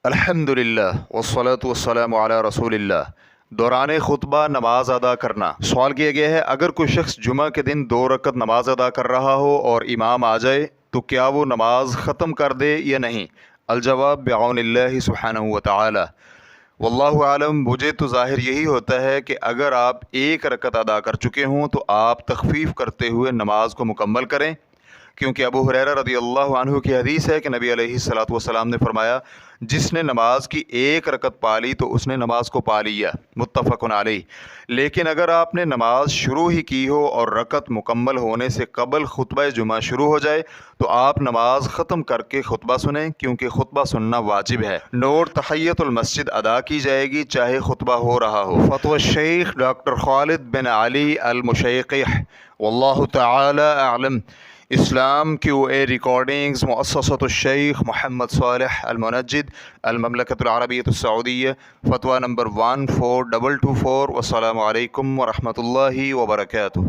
الحمدللہ والصلاة والسلام علی رسول اللہ۔ دوران خطبہ نماز ادا کرنا۔ سوال کیا گیا ہے، اگر کوئی شخص جمعہ کے دن 2 رکعت نماز ادا کر رہا ہو اور امام آ جائے تو کیا وہ نماز ختم کر دے یا نہیں؟ الجواب بعون اللہ سبحانہ وتعالی۔ واللہ عالم، مجھے تو ظاہر یہی ہوتا ہے کہ اگر آپ 1 رکعت ادا کر چکے ہوں تو آپ تخفیف کرتے ہوئے نماز کو مکمل کریں، کیونکہ ابو ہریرہ رضی اللہ عنہ کی حدیث ہے کہ نبی علیہ الصلوۃ والسلام نے فرمایا، جس نے نماز کی 1 رکعت پا لی تو اس نے نماز کو پا لیا، متفق علیہ۔ لیکن اگر آپ نے نماز شروع ہی کی ہو اور رکعت مکمل ہونے سے قبل خطبہ جمعہ شروع ہو جائے تو آپ نماز ختم کر کے خطبہ سنیں، کیونکہ خطبہ سننا واجب ہے۔ نوٹ: تحیۃ المسجد ادا کی جائے گی چاہے خطبہ ہو رہا ہو۔ فتوی الشیخ ڈاکٹر خالد بن علی المشیقح، واللہ تعالی اعلم۔ اسلام QA ریکارڈنگز، مؤسسۃ الشیخ محمد صالح المنجد، المملکۃ العربیۃ السعودیہ، فتویٰ نمبر 14224۔ والسلام علیکم ورحمۃ اللہ وبرکاتہ۔